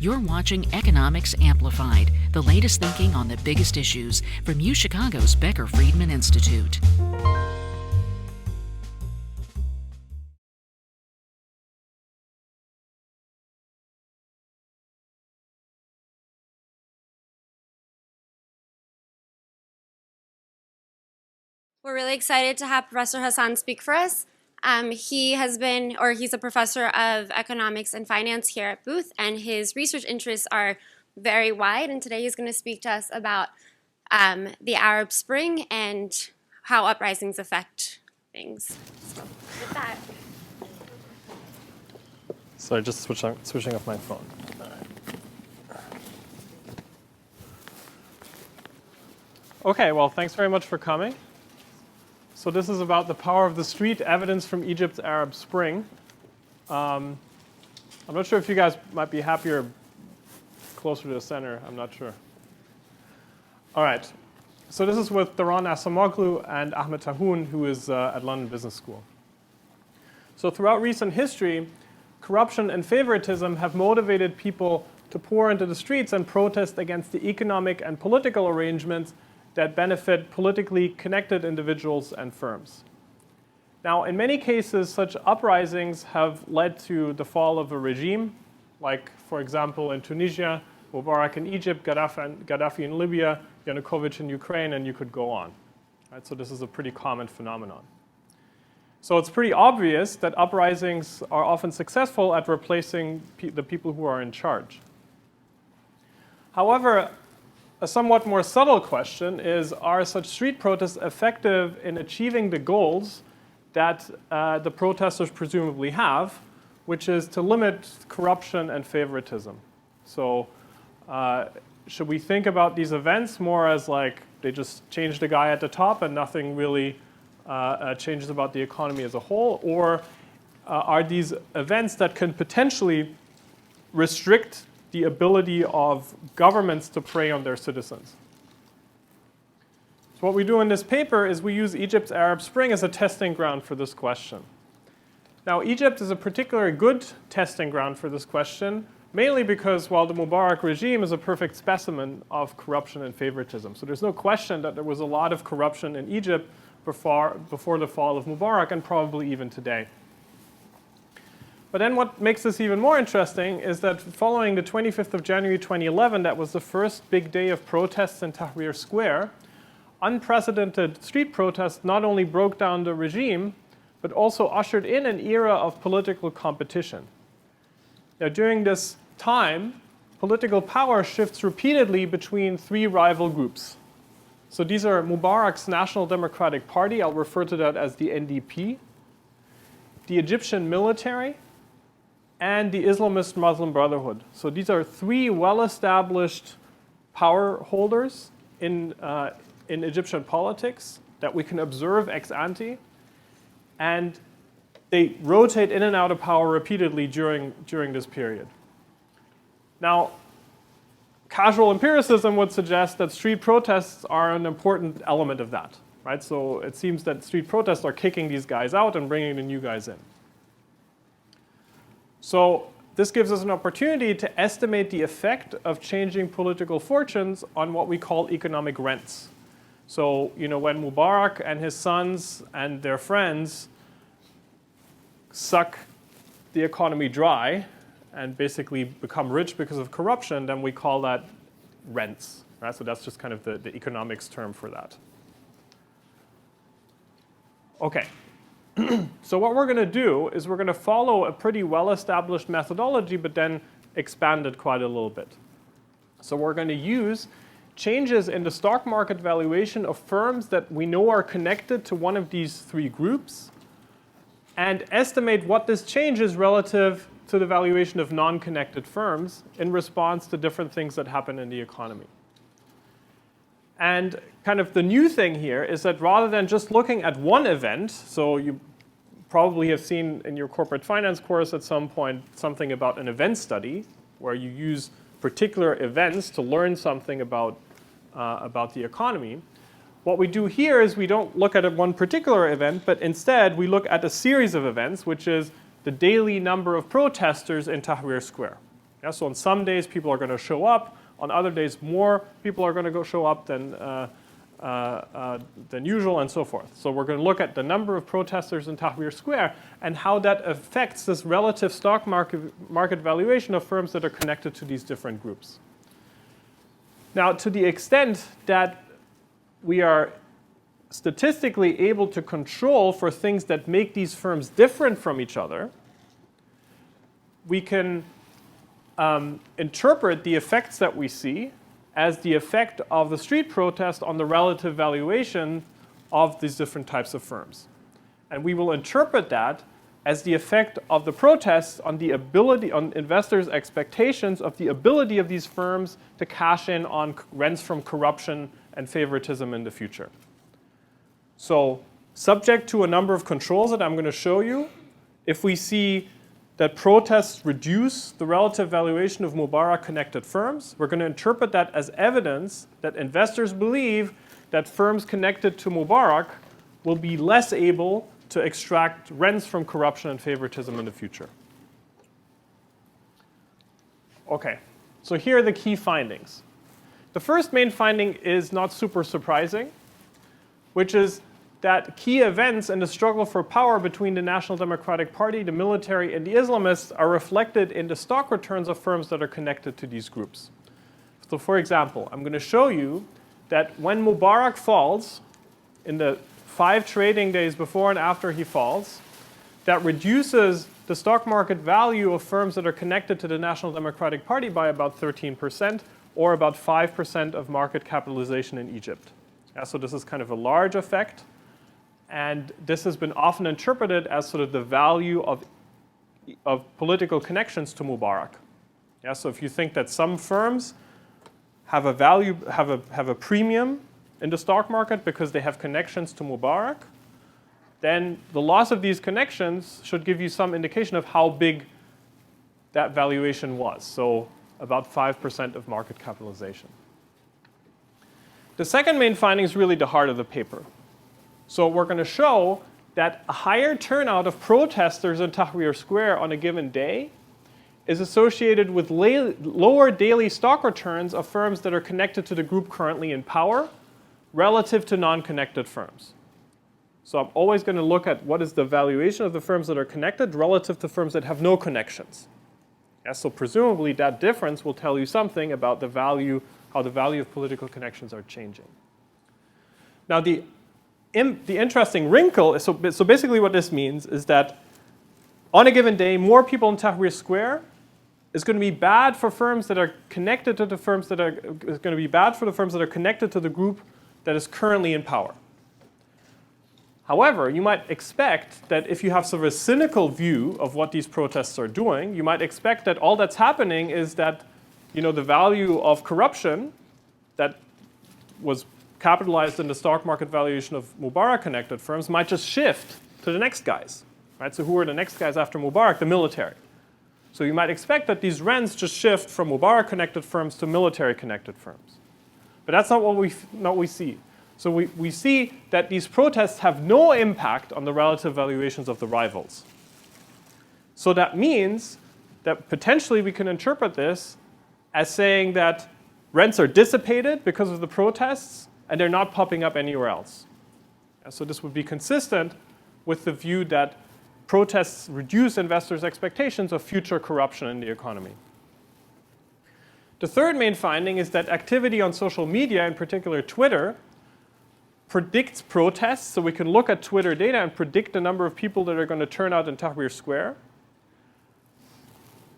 You're watching Economics Amplified, the latest thinking on the biggest issues from UChicago's Becker Friedman Institute. We're really excited to have Professor Hassan speak for us. He's a professor of economics and finance here at Booth, and his research interests are very wide. And today he's going to speak to us about the Arab Spring and how uprisings affect things. So with that. Sorry, just switching off my phone. All right. Okay, well, thanks very much for coming. So this is about the power of the street, evidence from Egypt's Arab Spring. I'm not sure if you guys might be happier closer to the center. I'm not sure. All right. So this is with Daran Asamoglu and Ahmed Tahoun, who is at London Business School. So throughout recent history, corruption and favoritism have motivated people to pour into the streets and protest against the economic and political arrangements that benefit politically connected individuals and firms. Now, in many cases, such uprisings have led to the fall of a regime, like, for example, in Tunisia, Mubarak in Egypt, Gaddafi in Libya, Yanukovych in Ukraine, and you could go on. Right? So this is a pretty common phenomenon. So it's pretty obvious that uprisings are often successful at replacing the people who are in charge. However, a somewhat more subtle question is, are such street protests effective in achieving the goals that the protesters presumably have, which is to limit corruption and favoritism? So should we think about these events more as like they just changed the guy at the top and nothing really changes about the economy as a whole? Or are these events that can potentially restrict the ability of governments to prey on their citizens? So what we do in this paper is we use Egypt's Arab Spring as a testing ground for this question. Now, Egypt is a particularly good testing ground for this question, mainly because, well, the Mubarak regime is a perfect specimen of corruption and favoritism. So there's no question that there was a lot of corruption in Egypt before the fall of Mubarak, and probably even today. But then what makes this even more interesting is that following the 25th of January 2011, that was the first big day of protests in Tahrir Square, unprecedented street protests not only broke down the regime, but also ushered in an era of political competition. Now, during this time, political power shifts repeatedly between three rival groups. So these are Mubarak's National Democratic Party, I'll refer to that as the NDP, the Egyptian military, and the Islamist Muslim Brotherhood. So these are three well-established power holders in Egyptian politics that we can observe ex ante, and they rotate in and out of power repeatedly during this period. Now, casual empiricism would suggest that street protests are an important element of that, right? So it seems that street protests are kicking these guys out and bringing the new guys in. So this gives us an opportunity to estimate the effect of changing political fortunes on what we call economic rents. So, when Mubarak and his sons and their friends suck the economy dry and basically become rich because of corruption, then we call that rents. Right? So that's just kind of the economics term for that. Okay. So what we're going to do is we're going to follow a pretty well-established methodology, but then expand it quite a little bit. So we're going to use changes in the stock market valuation of firms that we know are connected to one of these three groups and estimate what this change is relative to the valuation of non-connected firms in response to different things that happen in the economy. And kind of the new thing here is that rather than just looking at one event, so you probably have seen in your corporate finance course at some point something about an event study, where you use particular events to learn something about the economy. What we do here is we don't look at one particular event, but instead we look at a series of events, which is the daily number of protesters in Tahrir Square. Yeah, so on some days, people are going to show up. On other days, more people are going to show up than usual, and so forth. So we're going to look at the number of protesters in Tahrir Square and how that affects this relative stock market valuation of firms that are connected to these different groups. Now, to the extent that we are statistically able to control for things that make these firms different from each other, we can interpret the effects that we see as the effect of the street protest on the relative valuation of these different types of firms. And we will interpret that as the effect of the protests on the ability, on investors' expectations of the ability of these firms to cash in on rents from corruption and favoritism in the future. So, subject to a number of controls that I'm going to show you, if we see that protests reduce the relative valuation of Mubarak-connected firms, we're going to interpret that as evidence that investors believe that firms connected to Mubarak will be less able to extract rents from corruption and favoritism in the future. Okay, so here are the key findings. The first main finding is not super surprising, which is that key events in the struggle for power between the National Democratic Party, the military, and the Islamists are reflected in the stock returns of firms that are connected to these groups. So for example, I'm going to show you that when Mubarak falls, in the 5 trading days before and after he falls, that reduces the stock market value of firms that are connected to the National Democratic Party by about 13%, or about 5% of market capitalization in Egypt. Yeah, so this is kind of a large effect. And this has been often interpreted as sort of the value of political connections to Mubarak. Yeah, so if you think that some firms have a value, have a premium in the stock market because they have connections to Mubarak, then the loss of these connections should give you some indication of how big that valuation was. So about 5% of market capitalization. The second main finding is really the heart of the paper. So we're going to show that a higher turnout of protesters in Tahrir Square on a given day is associated with lower daily stock returns of firms that are connected to the group currently in power relative to non-connected firms. So I'm always going to look at what is the valuation of the firms that are connected relative to firms that have no connections. Yeah, so presumably that difference will tell you something about the value, how the value of political connections are changing. Now the interesting wrinkle, so basically what this means is that on a given day, more people in Tahrir Square is going to be bad for firms that are connected to the firms that are, is going to be bad for the firms that are connected to the group that is currently in power. However, you might expect that if you have sort of a cynical view of what these protests are doing, you might expect that all that's happening is that, you know, the value of corruption that was capitalized in the stock market valuation of Mubarak-connected firms might just shift to the next guys. Right? So who are the next guys after Mubarak? The military. So you might expect that these rents just shift from Mubarak-connected firms to military-connected firms. But that's not what we see. So we see that these protests have no impact on the relative valuations of the rivals. So that means that potentially we can interpret this as saying that rents are dissipated because of the protests and they're not popping up anywhere else. And so this would be consistent with the view that protests reduce investors' expectations of future corruption in the economy. The third main finding is that activity on social media, in particular Twitter, predicts protests. So we can look at Twitter data and predict the number of people that are going to turn out in Tahrir Square.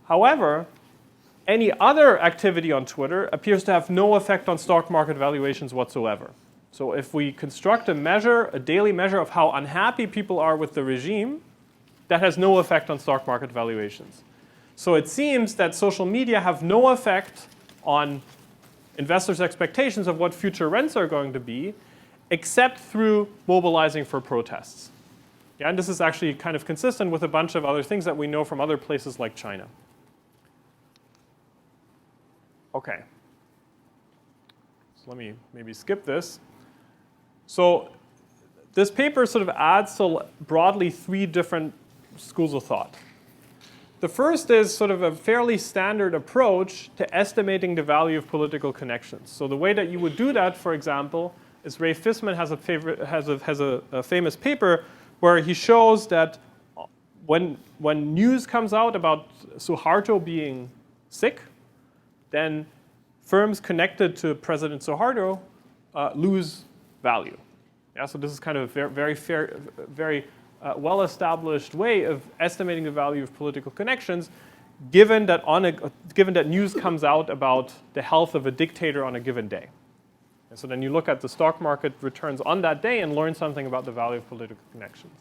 However, any other activity on Twitter appears to have no effect on stock market valuations whatsoever. So if we construct a measure, a daily measure of how unhappy people are with the regime, that has no effect on stock market valuations. So it seems that social media have no effect on investors' expectations of what future rents are going to be, except through mobilizing for protests. Yeah, and this is actually kind of consistent with a bunch of other things that we know from other places like China. Okay. So let me maybe skip this. So this paper sort of adds to broadly 3 different schools of thought. The first is sort of a fairly standard approach to estimating the value of political connections. So the way that you would do that, for example, is Ray Fisman has a famous paper where he shows that when news comes out about Suharto being sick, then firms connected to President Suharto lose value. Yeah, so this is kind of a very well-established way of estimating the value of political connections, given that news comes out about the health of a dictator on a given day. And so then you look at the stock market returns on that day and learn something about the value of political connections.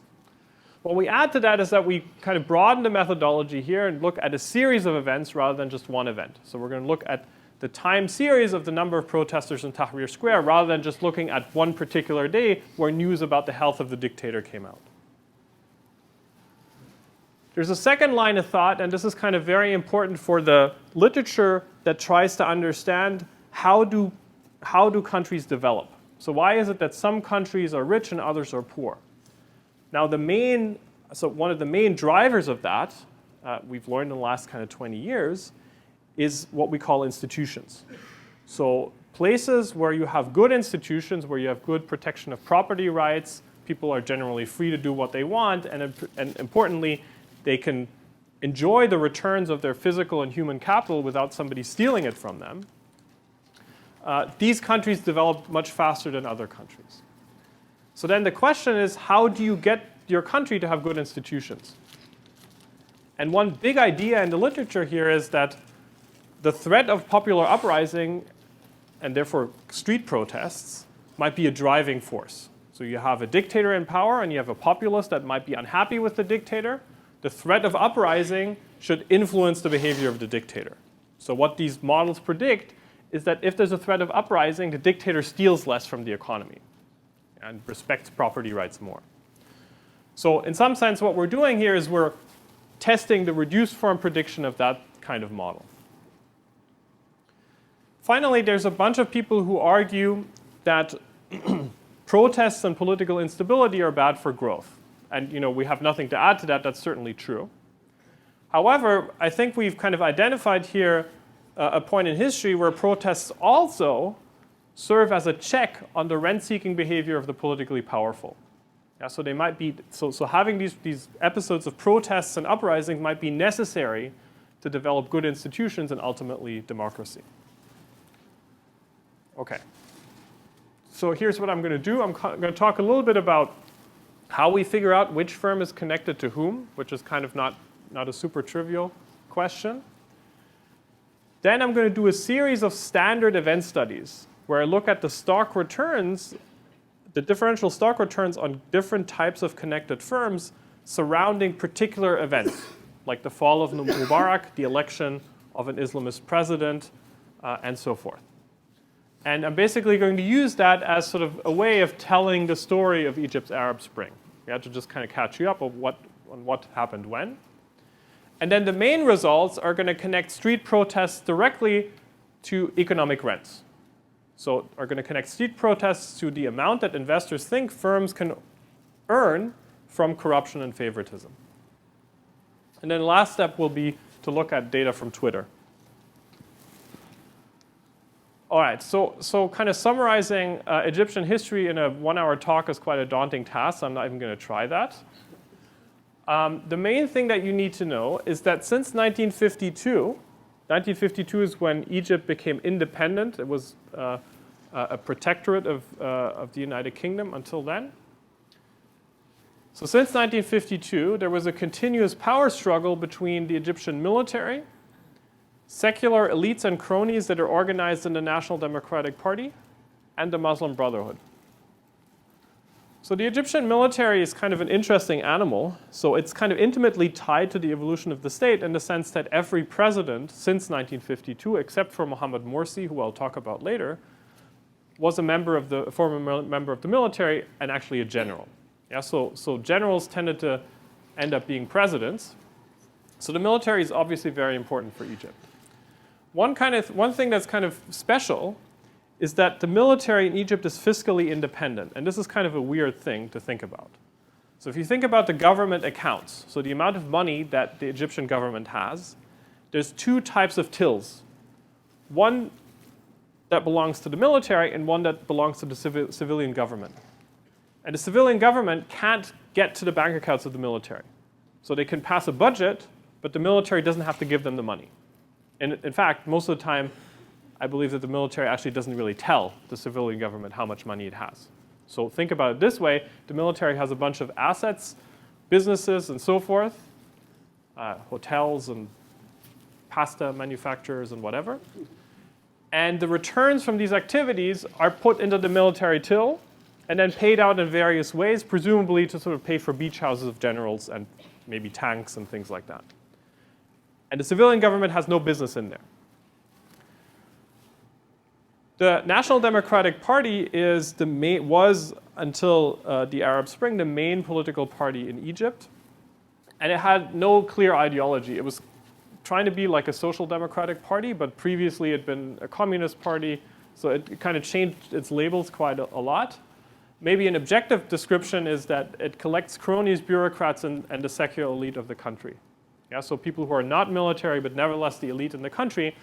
What we add to that is that we kind of broaden the methodology here and look at a series of events rather than just one event. So we're going to look at the time series of the number of protesters in Tahrir Square rather than just looking at one particular day where news about the health of the dictator came out. There's a second line of thought, and this is kind of very important for the literature that tries to understand how do countries develop. So why is it that some countries are rich and others are poor? Now one of the main drivers of that, we've learned in the last kind of 20 years, is what we call institutions. So places where you have good institutions, where you have good protection of property rights, people are generally free to do what they want, and importantly, they can enjoy the returns of their physical and human capital without somebody stealing it from them. These countries develop much faster than other countries. So then the question is, how do you get your country to have good institutions? And one big idea in the literature here is that the threat of popular uprising, and therefore street protests, might be a driving force. So you have a dictator in power and you have a populace that might be unhappy with the dictator. The threat of uprising should influence the behavior of the dictator. So what these models predict is that if there's a threat of uprising, the dictator steals less from the economy and respects property rights more. So in some sense, what we're doing here is we're testing the reduced form prediction of that kind of model. Finally, there's a bunch of people who argue that protests and political instability are bad for growth. And we have nothing to add to that. That's certainly true. However, I think we've kind of identified here a point in history where protests also serve as a check on the rent-seeking behavior of the politically powerful. Yeah, so they might be so having these episodes of protests and uprisings might be necessary to develop good institutions and ultimately democracy. Okay. So here's what I'm going to do. I'm going to talk a little bit about how we figure out which firm is connected to whom, which is kind of not a super trivial question. Then I'm going to do a series of standard event studies where I look at the stock returns, the differential stock returns on different types of connected firms surrounding particular events, like the fall of Mubarak, the election of an Islamist president, and so forth. And I'm basically going to use that as sort of a way of telling the story of Egypt's Arab Spring. We had to just kind of catch you up on what happened when. And then the main results are going to connect street protests directly to economic rents. So are going to connect street protests to the amount that investors think firms can earn from corruption and favoritism. And then the last step will be to look at data from Twitter. All right, so kind of summarizing Egyptian history in a 1-hour talk is quite a daunting task. I'm not even going to try that. The main thing that you need to know is that since 1952 is when Egypt became independent. It was a protectorate of the United Kingdom until then. So since 1952, there was a continuous power struggle between the Egyptian military, secular elites and cronies that are organized in the National Democratic Party, and the Muslim Brotherhood. So the Egyptian military is kind of an interesting animal. So it's kind of intimately tied to the evolution of the state in the sense that every president since 1952, except for Mohamed Morsi, who I'll talk about later, was a former member of the military and actually a general. Yeah, so generals tended to end up being presidents. So the military is obviously very important for Egypt. One thing that's kind of special is that the military in Egypt is fiscally independent. And this is kind of a weird thing to think about. So if you think about the government accounts, so the amount of money that the Egyptian government has, there's two types of tills. One that belongs to the military and one that belongs to the civilian government. And the civilian government can't get to the bank accounts of the military. So they can pass a budget, but the military doesn't have to give them the money. And in fact, most of the time, I believe that the military actually doesn't really tell the civilian government how much money it has. So think about it this way. The military has a bunch of assets, businesses, and so forth, hotels and pasta manufacturers and whatever. And the returns from these activities are put into the military till and then paid out in various ways, presumably to sort of pay for beach houses of generals and maybe tanks and things like that. And the civilian government has no business in there. The National Democratic Party was, until the Arab Spring, the main political party in Egypt. And it had no clear ideology. It was trying to be like a social democratic party, but previously it had been a communist party. So it kind of changed its labels quite a lot. Maybe an objective description is that it collects cronies, bureaucrats, and the secular elite of the country. Yeah, so people who are not military, but nevertheless the elite in the country.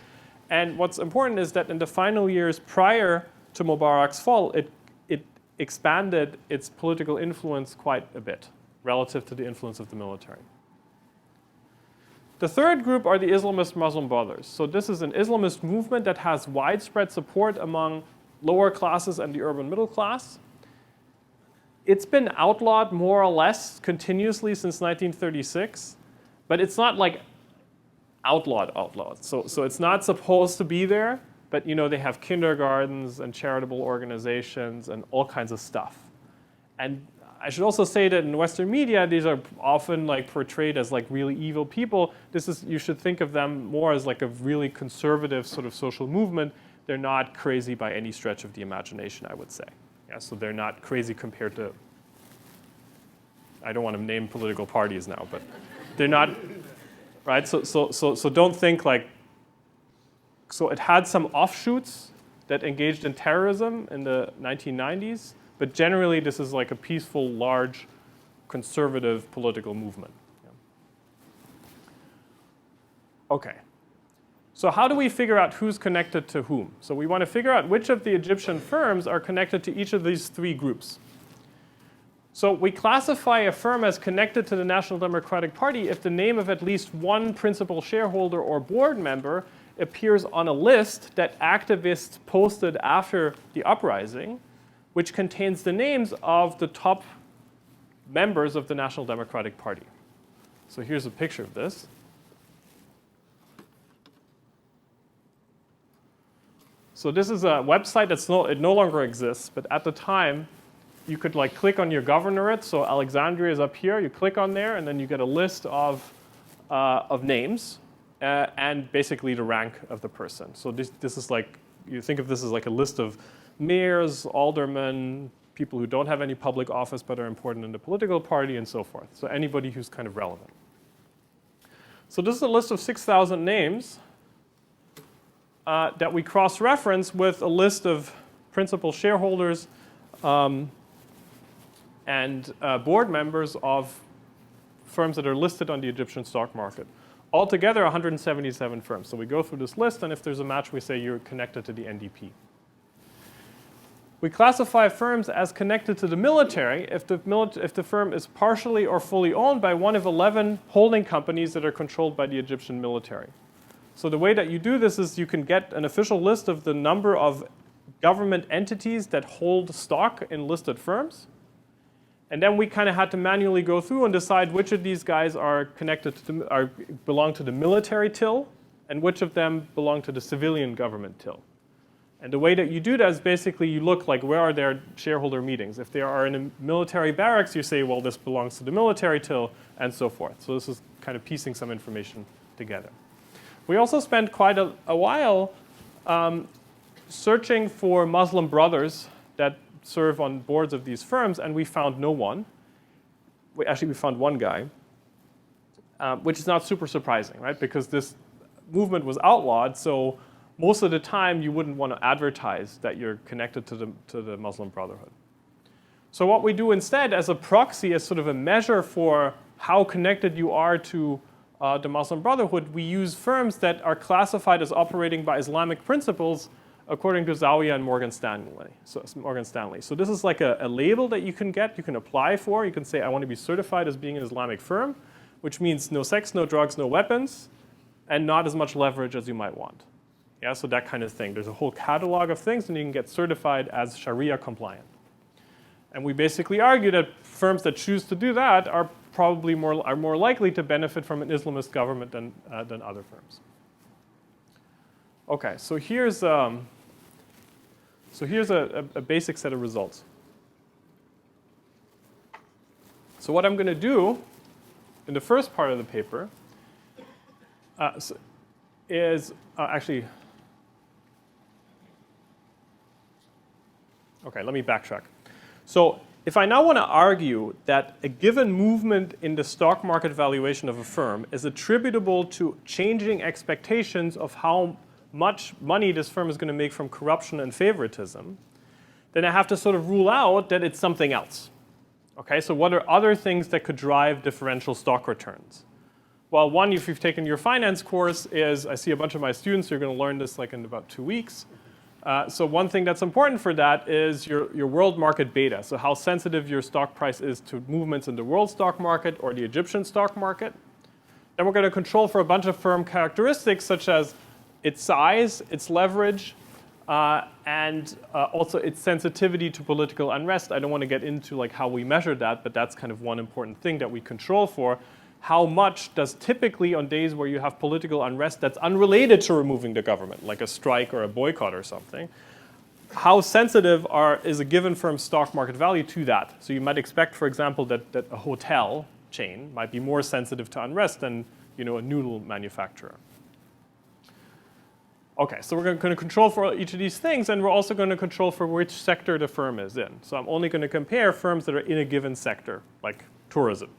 And what's important is that in the final years prior to Mubarak's fall, it expanded its political influence quite a bit relative to the influence of the military. The third group are the Islamist Muslim Brothers. So this is an Islamist movement that has widespread support among lower classes and the urban middle class. It's been outlawed more or less continuously since 1936, but it's not like outlawed. So it's not supposed to be there, but they have kindergartens and charitable organizations and all kinds of stuff. And I should also say that in Western media, these are often portrayed as really evil people. You should think of them more as a really conservative sort of social movement. They're not crazy by any stretch of the imagination, I would say. Yeah, so they're not crazy compared to, I don't want to name political parties now, but they're not, right? So don't think so it had some offshoots that engaged in terrorism in the 1990s, but generally this is a peaceful, large, conservative political movement. Yeah. Okay. So how do we figure out who's connected to whom? So we want to figure out which of the Egyptian firms are connected to each of these three groups. So we classify a firm as connected to the National Democratic Party if the name of at least one principal shareholder or board member appears on a list that activists posted after the uprising, which contains the names of the top members of the National Democratic Party. So here's a picture of this. So this is a website it no longer exists, but at the time, you could click on your governorate. So Alexandria is up here. You click on there, and then you get a list of names and basically the rank of the person. So this is you think of this as a list of mayors, aldermen, people who don't have any public office but are important in the political party, and so forth. So anybody who's kind of relevant. So this is a list of 6,000 names that we cross-reference with a list of principal shareholders and board members of firms that are listed on the Egyptian stock market. Altogether, 177 firms. So we go through this list, and if there's a match, we say you're connected to the NDP. We classify firms as connected to the military if the firm is partially or fully owned by one of 11 holding companies that are controlled by the Egyptian military. So the way that you do this is you can get an official list of the number of government entities that hold stock in listed firms. And then we kind of had to manually go through and decide which of these guys are connected to belong to the military till and which of them belong to the civilian government till. And the way that you do that is basically you look where are their shareholder meetings. If they are in a military barracks, you say, well, this belongs to the military till, and so forth. So this is kind of piecing some information together. We also spent quite a while searching for Muslim brothers that serve on boards of these firms, and we found no one. We found one guy, which is not super surprising, right? Because this movement was outlawed, so most of the time you wouldn't want to advertise that you're connected to the Muslim Brotherhood. So what we do instead as a proxy, as sort of a measure for how connected you are to the Muslim Brotherhood, we use firms that are classified as operating by Islamic principles according to Zawiya and Morgan Stanley. So this is like a label that you can get, you can apply for. You can say, I want to be certified as being an Islamic firm, which means no sex, no drugs, no weapons, and not as much leverage as you might want. Yeah, so that kind of thing. There's a whole catalog of things, and you can get certified as Sharia compliant. And we basically argue that firms that choose to do that are probably more likely to benefit from an Islamist government than other firms. Okay, so here's a basic set of results. So what I'm going to do in the first part of the paper is actually, okay, let me backtrack. So if I now want to argue that a given movement in the stock market valuation of a firm is attributable to changing expectations of how much money this firm is going to make from corruption and favoritism, then I have to sort of rule out that it's something else. Okay, so what are other things that could drive differential stock returns? Well, one, if you've taken your finance course, is I see a bunch of my students, you're going to learn this like in about 2 weeks. So one thing that's important for that is your world market beta. So how sensitive your stock price is to movements in the world stock market or the Egyptian stock market. Then we're going to control for a bunch of firm characteristics such as its size, its leverage, and also its sensitivity to political unrest. I don't want to get into like how we measure that, but that's kind of one important thing that we control for. How much does typically on days where you have political unrest that's unrelated to removing the government, like a strike or a boycott or something, how sensitive is a given firm's stock market value to that? So you might expect, for example, that a hotel chain might be more sensitive to unrest than a noodle manufacturer. Okay, so we're going to control for each of these things, and we're also going to control for which sector the firm is in. So I'm only going to compare firms that are in a given sector, like tourism.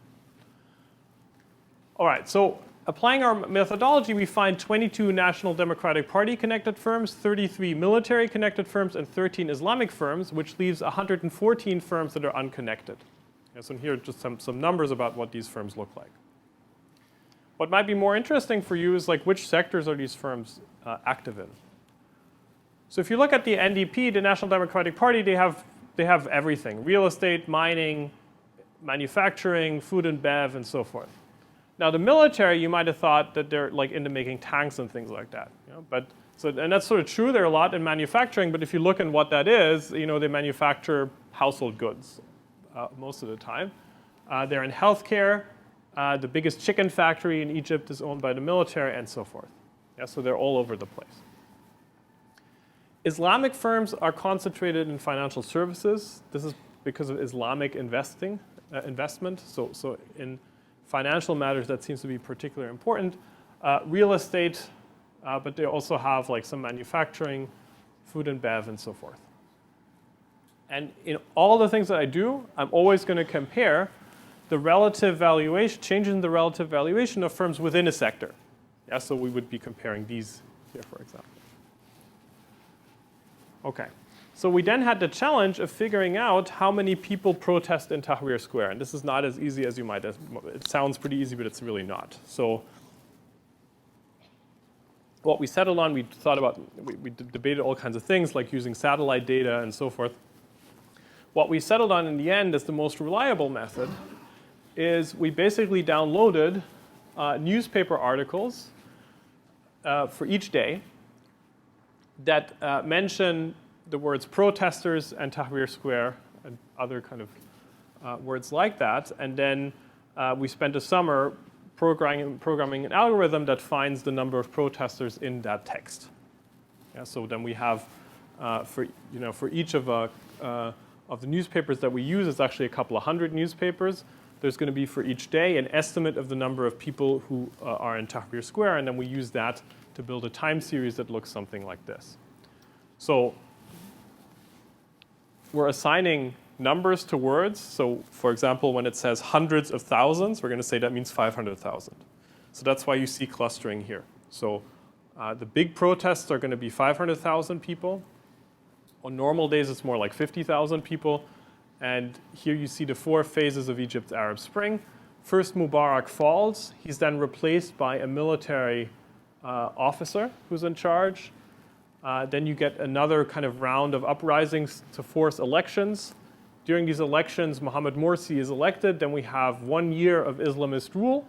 All right, so applying our methodology, we find 22 National Democratic Party connected firms, 33 military connected firms, and 13 Islamic firms, which leaves 114 firms that are unconnected. Okay, so here are just some numbers about what these firms look like. What might be more interesting for you is like which sectors are these firms active in. So if you look at the NDP, the National Democratic Party, they have everything: real estate, mining, manufacturing, food and bev, and so forth. Now the military, you might have thought that they're like into making tanks and things like that. And that's sort of true. They're a lot in manufacturing, but if you look at what that is, they manufacture household goods most of the time. They're in healthcare. The biggest chicken factory in Egypt is owned by the military, and so forth. Yeah, so they're all over the place. Islamic firms are concentrated in financial services. This is because of Islamic investment. So in financial matters, that seems to be particularly important. Real estate, but they also have like some manufacturing, food and bev, and so forth. And in all the things that I do, I'm always going to compare the relative valuation, change in the relative valuation of firms within a sector. Yeah, so we would be comparing these here, for example. Okay, so we then had the challenge of figuring out how many people protest in Tahrir Square. And this is not as easy as you might. It sounds pretty easy, but it's really not. So what we settled on, we debated all kinds of things, like using satellite data and so forth. What we settled on in the end as the most reliable method is we basically downloaded newspaper articles for each day that mention the words protesters and Tahrir Square and other kind of words like that. And then we spent a summer programming an algorithm that finds the number of protesters in that text. Yeah, so then we have, for each of the newspapers that we use, it's actually a couple of hundred newspapers. There's going to be for each day an estimate of the number of people who are in Tahrir Square, and then we use that to build a time series that looks something like this. So we're assigning numbers to words. So for example, when it says hundreds of thousands, we're going to say that means 500,000. So that's why you see clustering here. So the big protests are going to be 500,000 people. On normal days, it's more like 50,000 people. And here you see the 4 phases of Egypt's Arab Spring. First, Mubarak falls. He's then replaced by a military officer who's in charge. Then you get another kind of round of uprisings to force elections. During these elections, Mohamed Morsi is elected. Then we have 1 year of Islamist rule.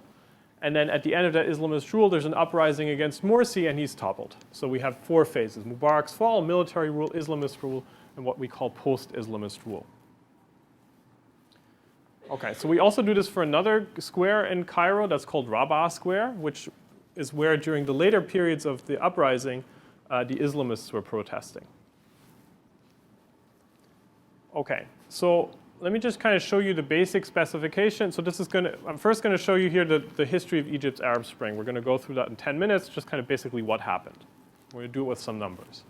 And then at the end of that Islamist rule, there's an uprising against Morsi, and he's toppled. So we have 4 phases: Mubarak's fall, military rule, Islamist rule, and what we call post-Islamist rule. Okay, so we also do this for another square in Cairo that's called Rabaa Square, which is where during the later periods of the uprising, the Islamists were protesting. Okay, so let me just kind of show you the basic specification. So this is I'm first going to show you here the history of Egypt's Arab Spring. We're going to go through that in 10 minutes, just kind of basically what happened. We're going to do it with some numbers.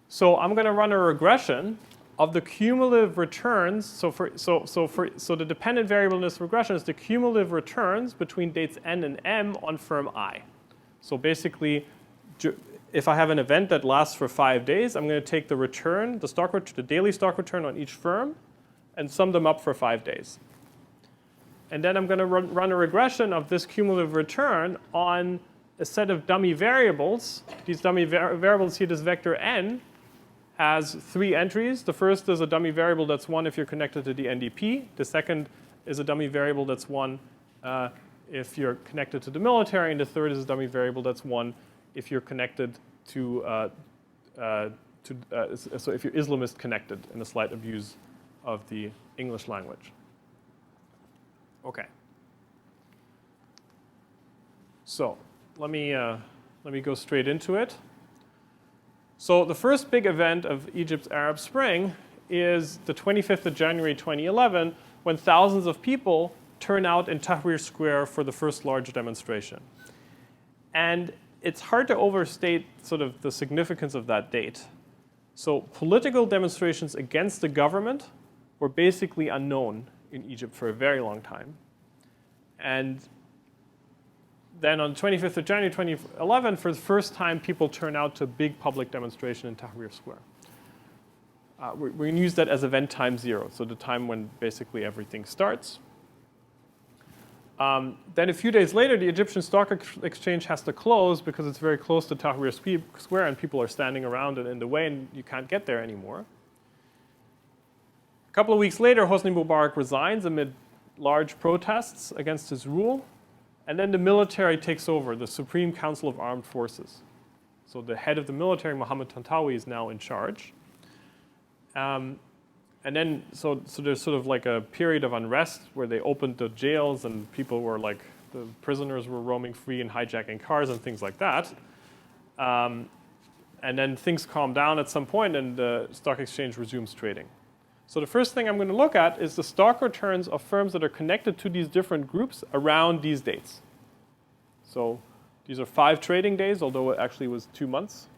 So I'm going to run a regression of the cumulative returns. So the dependent variable in this regression is the cumulative returns between dates n and m on firm I. So basically, if I have an event that lasts for 5 days, I'm going to take the return, the daily stock return on each firm, and sum them up for 5 days. And then I'm going to run a regression of this cumulative return on a set of dummy variables. These dummy variables here, this vector n, has 3 entries. The first is a dummy variable that's 1 if you're connected to the NDP. The second is a dummy variable that's 1 if you're connected to the military. And the third is a dummy variable that's 1 if you're connected so if you're Islamist connected, in a slight abuse of the English language. Okay. So let me go straight into it. So the first big event of Egypt's Arab Spring is the 25th of January 2011, when thousands of people turn out in Tahrir Square for the first large demonstration. And it's hard to overstate sort of the significance of that date. So political demonstrations against the government were basically unknown in Egypt for a very long time. And then on the 25th of January 2011, for the first time, people turn out to a big public demonstration in Tahrir Square. We're going to use that as event time 0, so the time when basically everything starts. Then a few days later, the Egyptian Stock Exchange has to close because it's very close to Tahrir Square and people are standing around and in the way and you can't get there anymore. A couple of weeks later, Hosni Mubarak resigns amid large protests against his rule. And then the military takes over, the Supreme Council of Armed Forces. So the head of the military, Mohammed Tantawi, is now in charge. And then, so there's sort of like a period of unrest where they opened the jails and people were like, the prisoners were roaming free and hijacking cars and things like that. And then things calm down at some point and the stock exchange resumes trading. So the first thing I'm going to look at is the stock returns of firms that are connected to these different groups around these dates. So these are 5 trading days, although it actually was 2 months.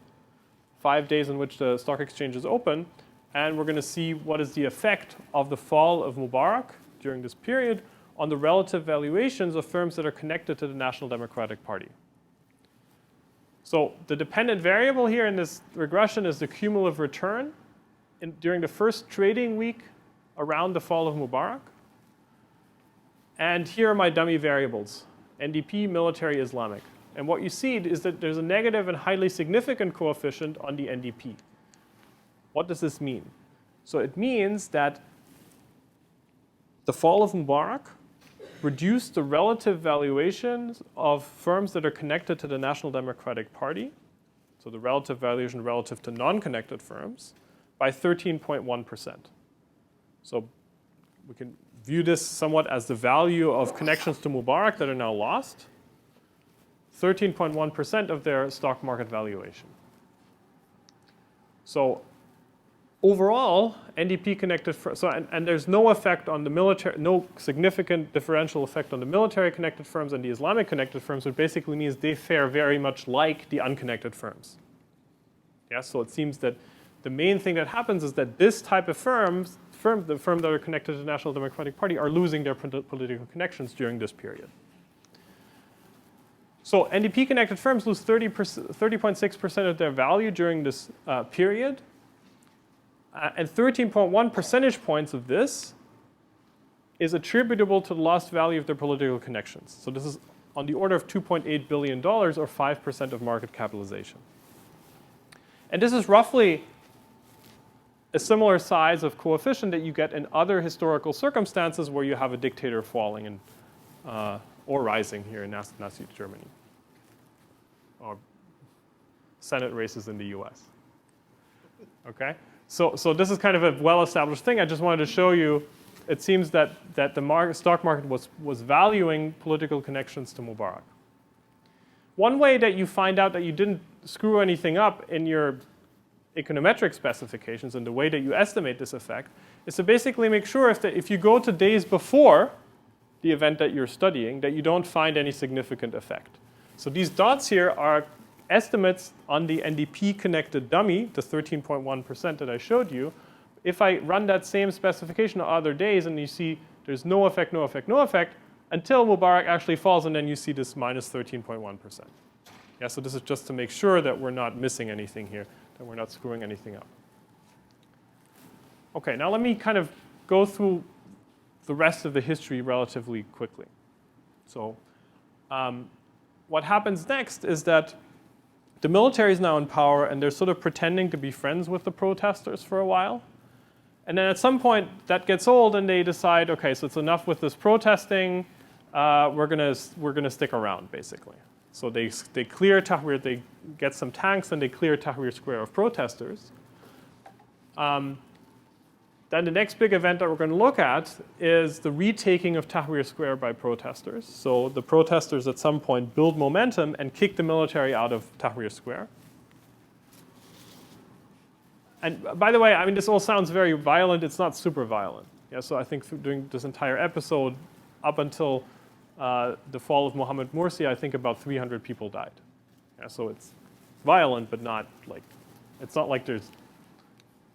5 days in which the stock exchange is open. And we're going to see what is the effect of the fall of Mubarak during this period on the relative valuations of firms that are connected to the National Democratic Party. So the dependent variable here in this regression is the cumulative return during the first trading week around the fall of Mubarak. And here are my dummy variables: NDP, military, Islamic. And what you see is that there's a negative and highly significant coefficient on the NDP. What does this mean? So it means that the fall of Mubarak reduced the relative valuations of firms that are connected to the National Democratic Party, so the relative valuation relative to non-connected firms, by 13.1%. So we can view this somewhat as the value of connections to Mubarak that are now lost, 13.1% of their stock market valuation. So overall, NDP connected, and there's no effect on the military, no significant differential effect on the military connected firms and the Islamic connected firms, which basically means they fare very much like the unconnected firms. Yeah, so it seems that the main thing that happens is that this type of the firms that are connected to the National Democratic Party are losing their political connections during this period. So NDP-connected firms lose 30.6% of their value during this period. And 13.1 percentage points of this is attributable to the lost value of their political connections. So this is on the order of $2.8 billion, or 5% of market capitalization. And this is roughly a similar size of coefficient that you get in other historical circumstances where you have a dictator falling or rising here in Nazi Germany, or Senate races in the US. Okay? So this is kind of a well-established thing. I just wanted to show you, it seems that the stock market was valuing political connections to Mubarak. One way that you find out that you didn't screw anything up in your econometric specifications and the way that you estimate this effect is to basically make sure if you go to days before the event that you're studying, that you don't find any significant effect. So these dots here are estimates on the NDP-connected dummy, the 13.1% that I showed you. If I run that same specification on other days and you see there's no effect, no effect, no effect, until Mubarak actually falls, and then you see this minus 13.1%. Yeah, so this is just to make sure that we're not missing anything here, that we're not screwing anything up. Okay, now let me kind of go through the rest of the history relatively quickly. So what happens next is that the military is now in power, and they're sort of pretending to be friends with the protesters for a while. And then at some point, that gets old, and they decide, okay, so it's enough with this protesting. We're gonna stick around, basically. So they clear Tahrir, they get some tanks, and they clear Tahrir Square of protesters. Then the next big event that we're going to look at is the retaking of Tahrir Square by protesters. So the protesters at some point build momentum and kick the military out of Tahrir Square. And by the way, I mean, this all sounds very violent. It's not super violent. Yeah, so I think during this entire episode, up until the fall of Mohammed Morsi, I think about 300 people died. Yeah, so it's violent, but not like, it's not like there's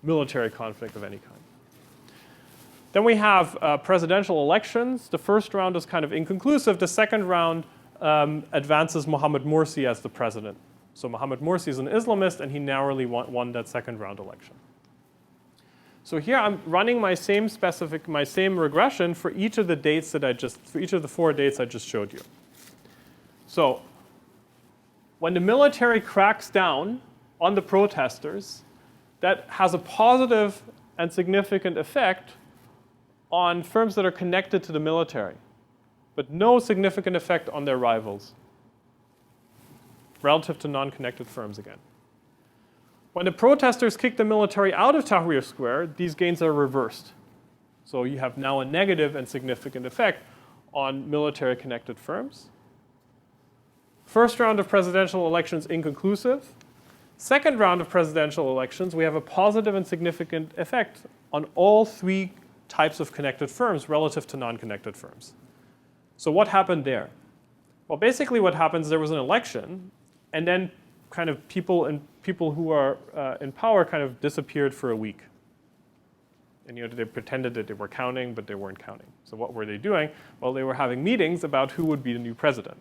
military conflict of any kind. Then we have presidential elections. The first round is kind of inconclusive. The second round advances Mohammed Morsi as the president. So Mohammed Morsi is an Islamist, and he narrowly won that second round election. So here I'm running my same regression for each of the dates for each of the 4 dates I just showed you. So when the military cracks down on the protesters, that has a positive and significant effect on firms that are connected to the military, but no significant effect on their rivals relative to non-connected firms again. When the protesters kick the military out of Tahrir Square, these gains are reversed. So you have now a negative and significant effect on military-connected firms. First round of presidential elections inconclusive. Second round of presidential elections, we have a positive and significant effect on all 3 types of connected firms relative to non-connected firms. So what happened there? Well, basically what happens, there was an election, and then kind of people who are in power kind of disappeared for a week. And they pretended that they were counting, but they weren't counting. So what were they doing? Well, they were having meetings about who would be the new president.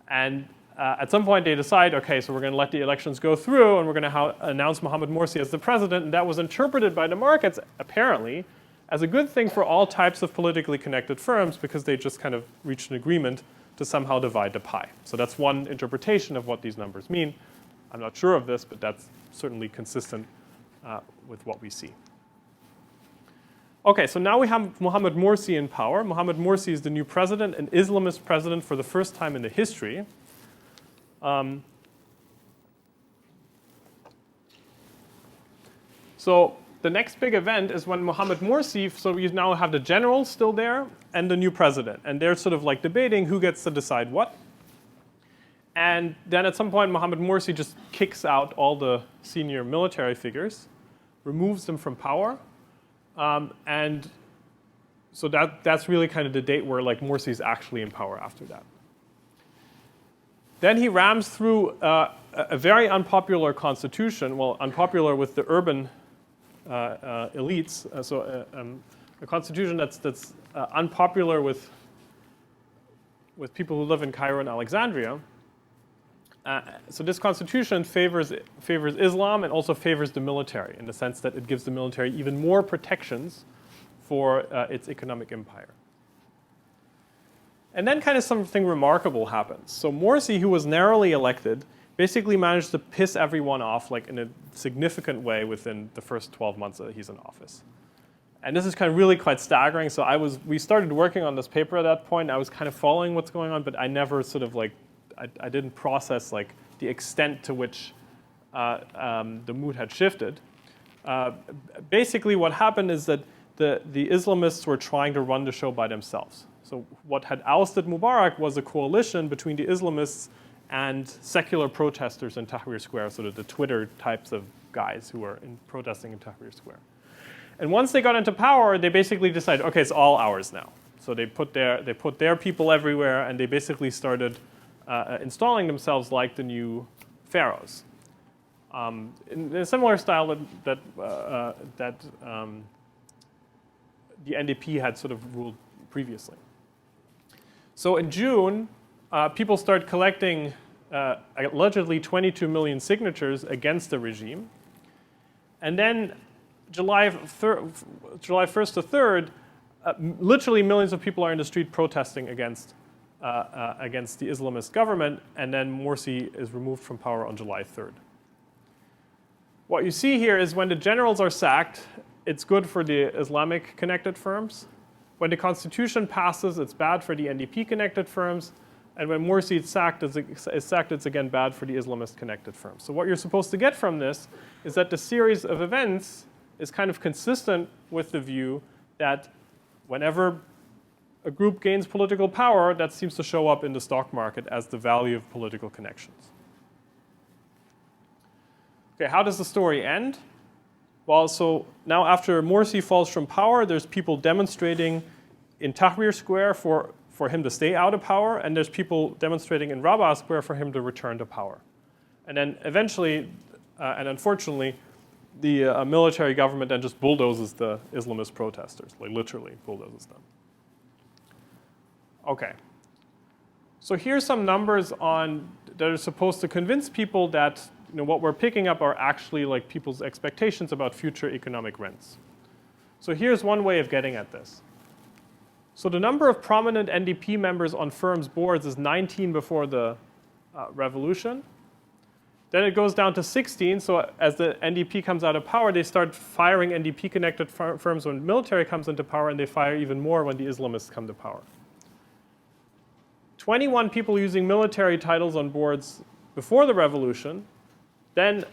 And at some point they decide, okay, so we're going to let the elections go through, and we're going to announce Mohammed Morsi as the president. And that was interpreted by the markets, apparently, as a good thing for all types of politically connected firms, because they just kind of reached an agreement to somehow divide the pie. So that's one interpretation of what these numbers mean. I'm not sure of this, but that's certainly consistent with what we see. Okay, so now we have Mohammed Morsi in power. Mohammed Morsi is the new president, an Islamist president for the first time in the history. So the next big event is when Mohammed Morsi, so we now have the generals still there and the new president. And they're sort of like debating who gets to decide what. And then at some point, Mohammed Morsi just kicks out all the senior military figures, removes them from power. And so that's really kind of the date where like Morsi is actually in power after that. Then he rams through a very unpopular constitution, well, unpopular with the urban elites. A constitution that's unpopular with people who live in Cairo and Alexandria. So this constitution favors Islam and also favors the military in the sense that it gives the military even more protections for its economic empire. And then kind of something remarkable happens. So Morsi, who was narrowly elected, basically managed to piss everyone off like in a significant way within the first 12 months that he's in office. And this is kind of really quite staggering. So we started working on this paper at that point. I was kind of following what's going on, but I never sort of like, I didn't process like the extent to which the mood had shifted. Basically what happened is that the Islamists were trying to run the show by themselves. So what had ousted Mubarak was a coalition between the Islamists and secular protesters in Tahrir Square, sort of the Twitter types of guys who were protesting in Tahrir Square. And once they got into power, they basically decided, okay, it's all ours now. So they put their people everywhere, and they basically started installing themselves like the new pharaohs, in a similar style that the NDP had sort of ruled previously. So in June, people started collecting allegedly 22 million signatures against the regime. And then July 1st to 3rd, literally millions of people are in the street protesting against the Islamist government, and then Morsi is removed from power on July 3rd. What you see here is when the generals are sacked, it's good for the Islamic connected firms. When the constitution passes, it's bad for the NDP connected firms. And when Morsi is sacked, it's again bad for the Islamist connected firms. So what you're supposed to get from this is that the series of events is kind of consistent with the view that whenever a group gains political power, that seems to show up in the stock market as the value of political connections. Okay, how does the story end? Well, so now after Morsi falls from power, there's people demonstrating in Tahrir Square for him to stay out of power, and there's people demonstrating in Rabaa Square for him to return to power. And then eventually, and unfortunately, the military government then just bulldozes the Islamist protesters, like literally bulldozes them. Okay. So here's some numbers that are supposed to convince people that what we're picking up are actually like people's expectations about future economic rents. So here's one way of getting at this. So the number of prominent NDP members on firms' boards is 19 before the revolution. Then it goes down to 16. So as the NDP comes out of power, they start firing NDP-connected firms when military comes into power, and they fire even more when the Islamists come to power. 21 people using military titles on boards before the revolution. Then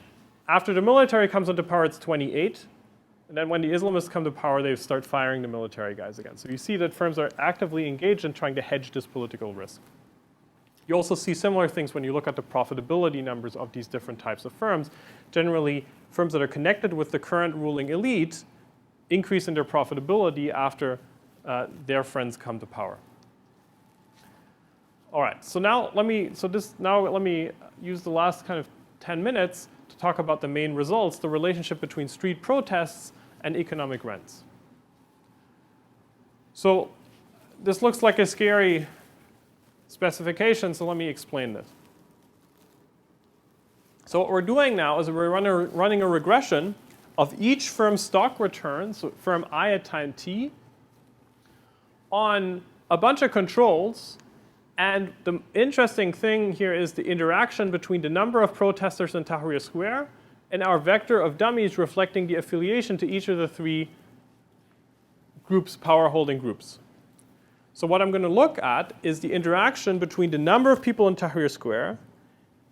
after the military comes into power, it's 28. And then when the Islamists come to power, they start firing the military guys again. So you see that firms are actively engaged in trying to hedge this political risk. You also see similar things when you look at the profitability numbers of these different types of firms. Generally, firms that are connected with the current ruling elite increase in their profitability after their friends come to power. All right, so now let me use the last kind of 10 minutes to talk about the main results, the relationship between street protests and economic rents. So this looks like a scary specification, so let me explain this. So what we're doing now is we're running a regression of each firm's stock return, so firm I at time t, on a bunch of controls. And the interesting thing here is the interaction between the number of protesters in Tahrir Square and our vector of dummies reflecting the affiliation to each of the three groups, power-holding groups. So what I'm going to look at is the interaction between the number of people in Tahrir Square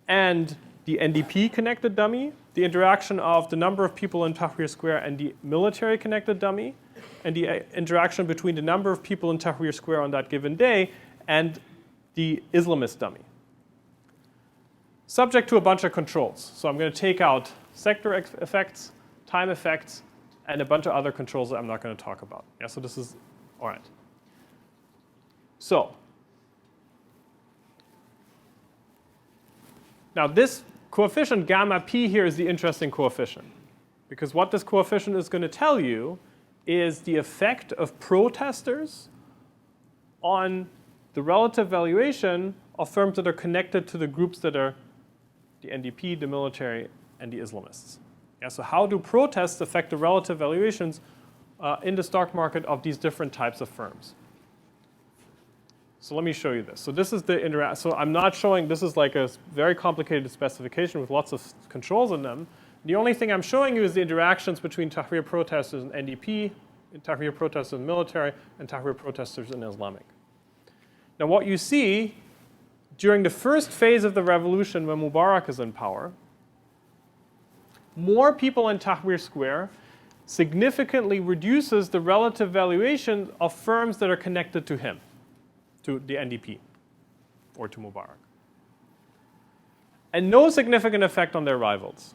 and the NDP-connected dummy, the interaction of the number of people in Tahrir Square and the military-connected dummy, and the interaction between the number of people in Tahrir Square on that given day and the Islamist dummy. Subject to a bunch of controls. So I'm going to take out sector effects, time effects, and a bunch of other controls that I'm not going to talk about. Yeah, so this is, all right. So, now this coefficient gamma p here is the interesting coefficient. Because what this coefficient is going to tell you is the effect of protesters on the relative valuation of firms that are connected to the groups that are the NDP, the military, and the Islamists. Yeah, so how do protests affect the relative valuations in the stock market of these different types of firms? So let me show you this. So this is the so I'm not showing, this is like a very complicated specification with lots of controls in them. The only thing I'm showing you is the interactions between Tahrir protesters and NDP, Tahrir protesters in military, and Tahrir protesters in Islamic. Now what you see during the first phase of the revolution when Mubarak is in power, more people in Tahrir Square significantly reduces the relative valuation of firms that are connected to him, to the NDP or to Mubarak. And no significant effect on their rivals.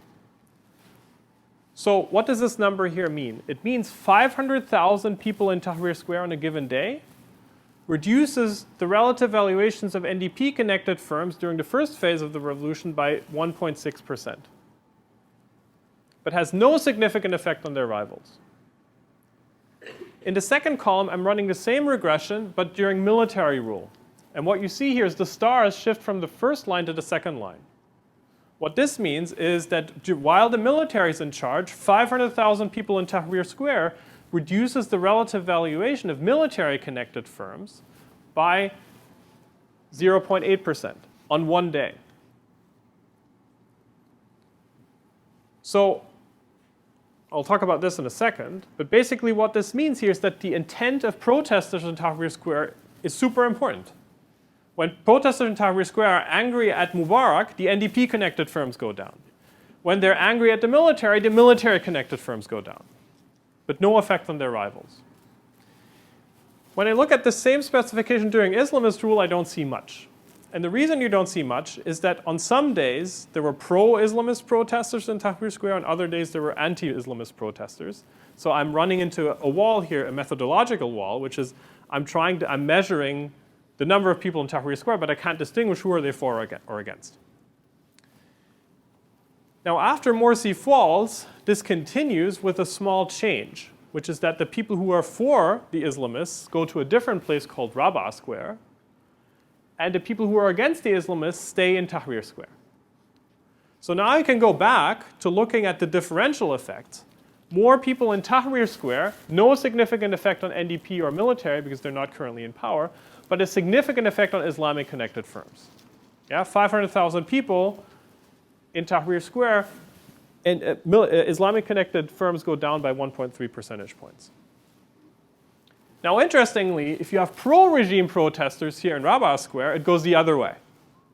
So what does this number here mean? It means 500,000 people in Tahrir Square on a given day reduces the relative valuations of NDP-connected firms during the first phase of the revolution by 1.6%. But has no significant effect on their rivals. In the second column, I'm running the same regression, but during military rule. And what you see here is the stars shift from the first line to the second line. What this means is that while the military is in charge, 500,000 people in Tahrir Square reduces the relative valuation of military-connected firms by 0.8% on one day. So I'll talk about this in a second, but basically what this means here is that the intent of protesters in Tahrir Square is super important. When protesters in Tahrir Square are angry at Mubarak, the NDP-connected firms go down. When they're angry at the military-connected firms go down. But no effect on their rivals. When I look at the same specification during Islamist rule, I don't see much. And the reason you don't see much is that on some days there were pro-Islamist protesters in Tahrir Square, on other days there were anti-Islamist protesters. So I'm running into a wall here, a methodological wall, which is I'm measuring the number of people in Tahrir Square, but I can't distinguish who are they for or against. Now after Morsi falls, this continues with a small change, which is that the people who are for the Islamists go to a different place called Rabah Square, and the people who are against the Islamists stay in Tahrir Square. So now I can go back to looking at the differential effect. More people in Tahrir Square, no significant effect on NDP or military because they're not currently in power, but a significant effect on Islamic connected firms. Yeah, 500,000 people in Tahrir Square, and Islamic connected firms go down by 1.3 percentage points. Now, interestingly, if you have pro-regime protesters here in Rabah Square, it goes the other way.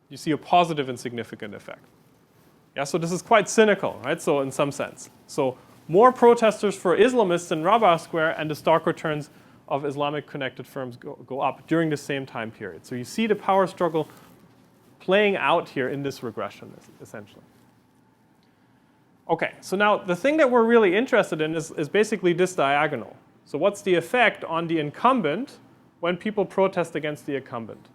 You see a positive and significant effect. Yeah, so this is quite cynical, right? So in some sense. So more protesters for Islamists in Rabah Square, and the stock returns of Islamic connected firms go up during the same time period. So you see the power struggle playing out here in this regression, essentially. Okay, so now the thing that we're really interested in is basically this diagonal. So what's the effect on the incumbent when people protest against the incumbent?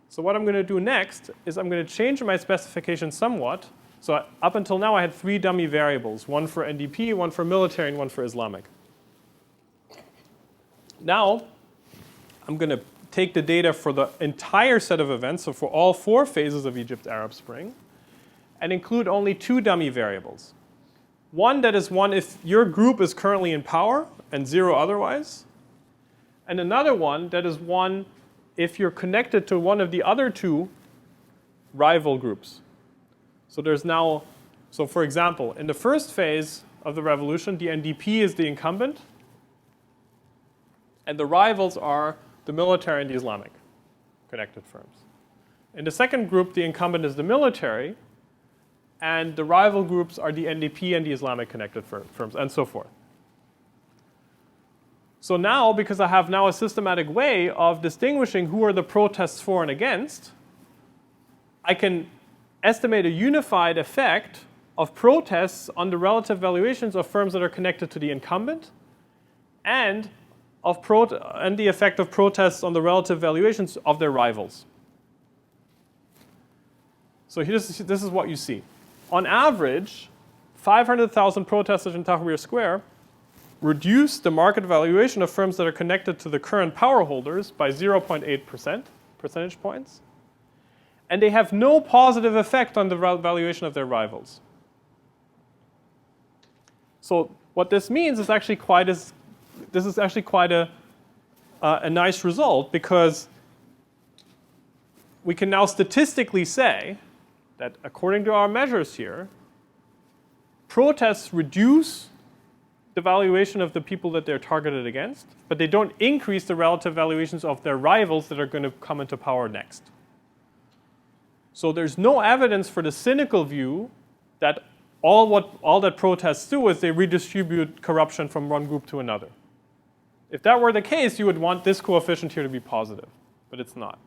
So what I'm going to do next is I'm going to change my specification somewhat. So up until now I had 3 dummy variables, one for NDP, one for military, and one for Islamic. Now I'm going to take the data for the entire set of events, so for all 4 phases of Egypt's Arab Spring, and include only 2 dummy variables. One that is one if your group is currently in power and 0 otherwise. And another one that is one if you're connected to one of the other 2 rival groups. So there's now, so for example, in the first phase of the revolution, the NDP is the incumbent. And the rivals are the military and the Islamic connected firms. In the second group, the incumbent is the military. And the rival groups are the NDP and the Islamic connected firms, and so forth. So now, because I have now a systematic way of distinguishing who are the protests for and against, I can estimate a unified effect of protests on the relative valuations of firms that are connected to the incumbent, and the effect of protests on the relative valuations of their rivals. So this is what you see. On average, 500,000 protesters in Tahrir Square reduce the market valuation of firms that are connected to the current power holders by 0.8 percentage points. and they have no positive effect on the valuation of their rivals. So what this means is actually quite a nice result, because we can now statistically say that according to our measures here, protests reduce the valuation of the people that they're targeted against, but they don't increase the relative valuations of their rivals that are going to come into power next. So there's no evidence for the cynical view that all that protests do is they redistribute corruption from one group to another. If that were the case, you would want this coefficient here to be positive, but it's not.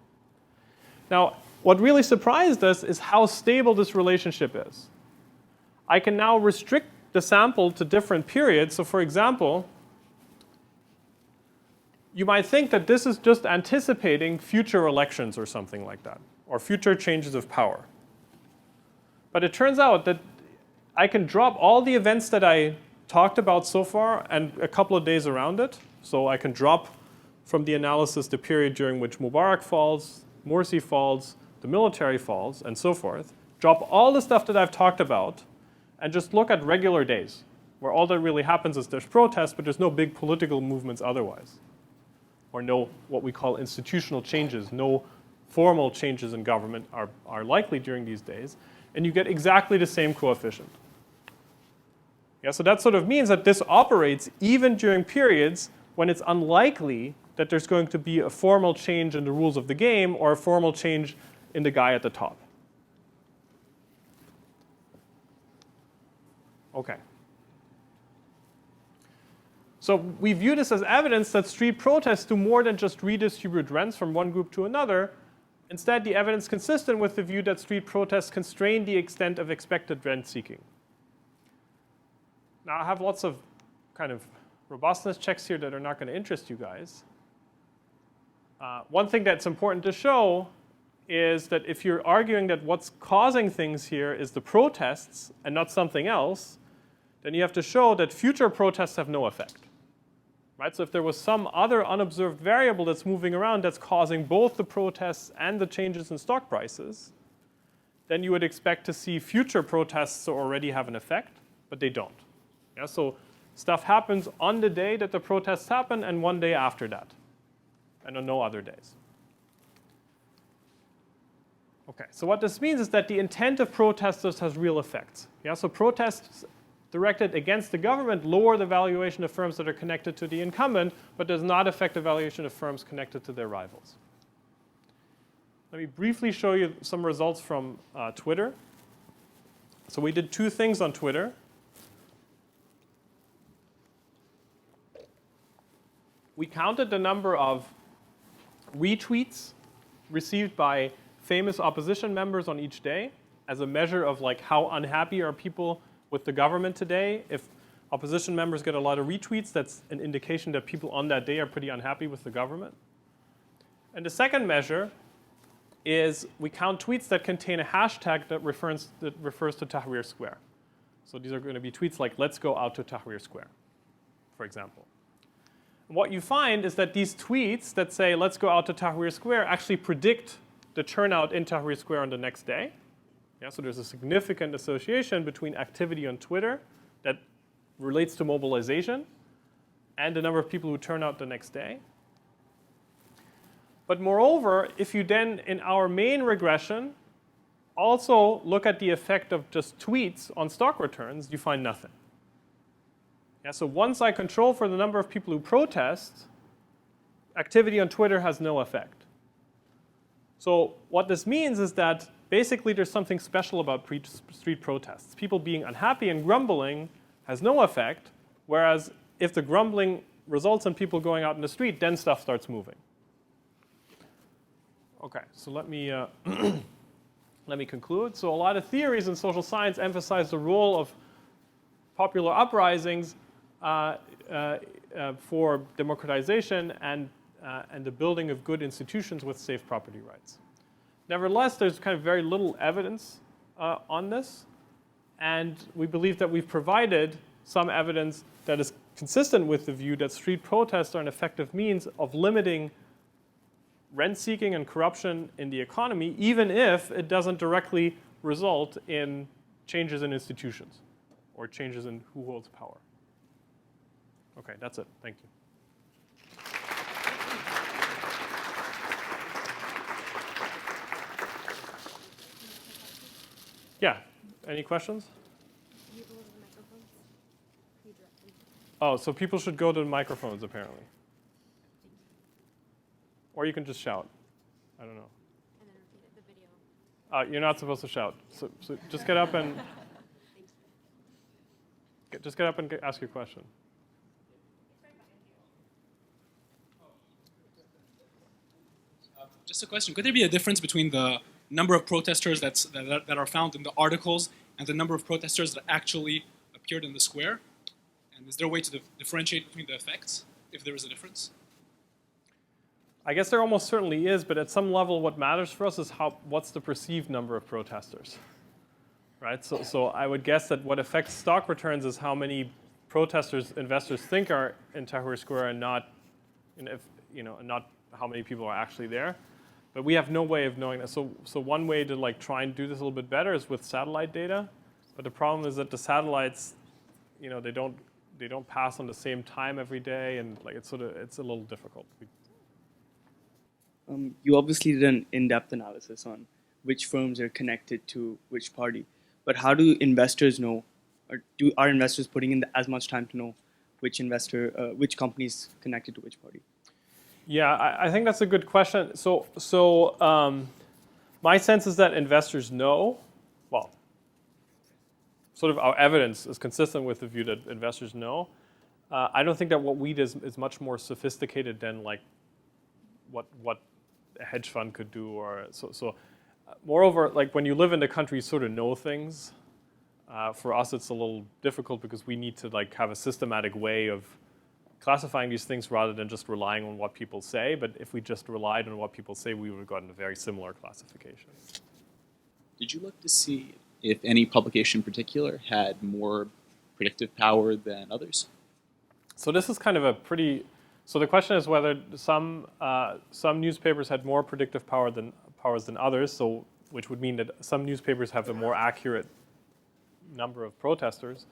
Now, what really surprised us is how stable this relationship is. I can now restrict the sample to different periods. So for example, you might think that this is just anticipating future elections or something like that, or future changes of power. But it turns out that I can drop all the events that I talked about so far and a couple of days around it. So I can drop from the analysis the period during which Mubarak falls, Morsi falls, the military falls, and so forth. Drop all the stuff that I've talked about and just look at regular days, where all that really happens is there's protests, but there's no big political movements otherwise. Or no what we call institutional changes, no formal changes in government are likely during these days, and you get exactly the same coefficient. Yeah, so that sort of means that this operates even during periods when it's unlikely that there's going to be a formal change in the rules of the game or a formal change in the guy at the top. Okay. So we view this as evidence that street protests do more than just redistribute rents from one group to another. Instead, the evidence is consistent with the view that street protests constrain the extent of expected rent seeking. Now, I have lots of kind of robustness checks here that are not going to interest you guys. One thing that's important to show is that if you're arguing that what's causing things here is the protests and not something else, then you have to show that future protests have no effect. Right? So if there was some other unobserved variable that's moving around that's causing both the protests and the changes in stock prices, then you would expect to see future protests to already have an effect, but they don't. Yeah, so stuff happens on the day that the protests happen and one day after that, and on no other days. Okay, so what this means is that the intent of protesters has real effects. Yeah, so protests directed against the government lower the valuation of firms that are connected to the incumbent, but does not affect the valuation of firms connected to their rivals. Let me briefly show you some results from Twitter. So we did two things on Twitter. We counted the number of retweets received by famous opposition members on each day as a measure of like how unhappy are people with the government today. If opposition members get a lot of retweets, that's an indication that people on that day are pretty unhappy with the government. And the second measure is we count tweets that contain a hashtag that refers to Tahrir Square. So these are going to be tweets like, let's go out to Tahrir Square, for example. What you find is that these tweets that say, let's go out to Tahrir Square, actually predict the turnout in Tahrir Square on the next day. Yeah, so there's a significant association between activity on Twitter that relates to mobilization and the number of people who turn out the next day. But moreover, if you then, in our main regression, also look at the effect of just tweets on stock returns, you find nothing. Yeah, so once I control for the number of people who protest, activity on Twitter has no effect. So what this means is that basically there's something special about street protests. People being unhappy and grumbling has no effect, whereas if the grumbling results in people going out in the street, then stuff starts moving. Okay, so let me conclude. So a lot of theories in social science emphasize the role of popular uprisings for democratization and the building of good institutions with safe property rights. Nevertheless, there's kind of very little evidence on this, and we believe that we've provided some evidence that is consistent with the view that street protests are an effective means of limiting rent-seeking and corruption in the economy, even if it doesn't directly result in changes in institutions or changes in who holds power. Okay, that's it. Thank you. Yeah, any questions? Oh, so people should go to the microphones, apparently. Or you can just shout. I don't know. And then repeat the video. You're not supposed to shout. So just get up and ask your question. Just a question. Could there be a difference between the number of protesters that are found in the articles and the number of protesters that actually appeared in the square? And is there a way to differentiate between the effects, if there is a difference? I guess there almost certainly is, but at some level what matters for us is what's the perceived number of protesters, right? So I would guess that what affects stock returns is how many protesters investors think are in Tahrir Square and not, not how many people are actually there. But we have no way of knowing that. So one way to try and do this a little bit better is with satellite data. But the problem is that the satellites, they don't pass on the same time every day, and it's a little difficult. You obviously did an in-depth analysis on which firms are connected to which party, but how do investors know, or are investors putting in as much time to know which company is connected to which party? Yeah, I think that's a good question. So my sense is that investors know. Well, sort of our evidence is consistent with the view that investors know. I don't think that what we do is much more sophisticated than what a hedge fund could do, or moreover, when you live in the country, you sort of know things. For us, it's a little difficult because we need to have a systematic way of classifying these things rather than just relying on what people say. But if we just relied on what people say, we would have gotten a very similar classification. Did you look to see if any publication in particular had more predictive power than others? So this is kind of a pretty. So the question is whether some newspapers had more predictive powers than others. So which would mean that some newspapers have a more accurate number of protesters.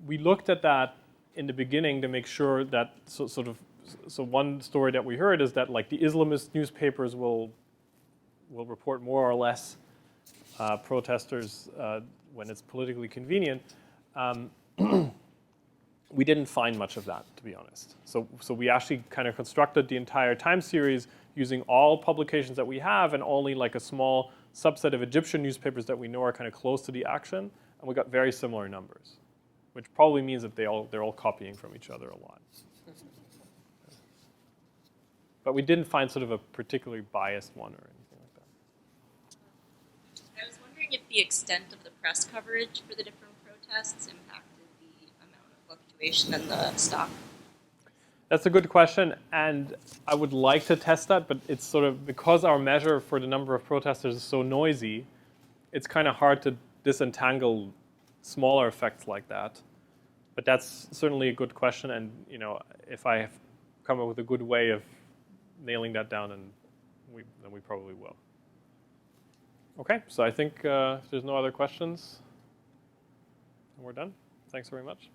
We looked at that in the beginning to make sure that so one story that we heard is that the Islamist newspapers will report more or less protesters when it's politically convenient. We didn't find much of that, to be honest. So we actually kind of constructed the entire time series using all publications that we have and only a small subset of Egyptian newspapers that we know are kind of close to the action, and we got very similar numbers, which probably means that they're all copying from each other a lot. But we didn't find sort of a particularly biased one or anything like that. I was wondering if the extent of the press coverage for the different protests impacted the amount of fluctuation in the stock. That's a good question, and I would like to test that, but it's sort of, because our measure for the number of protesters is so noisy, it's kind of hard to disentangle smaller effects like that. But that's certainly a good question, and if I have come up with a good way of nailing that down, then we probably will. Okay, so I think if there's no other questions, we're done. Thanks very much.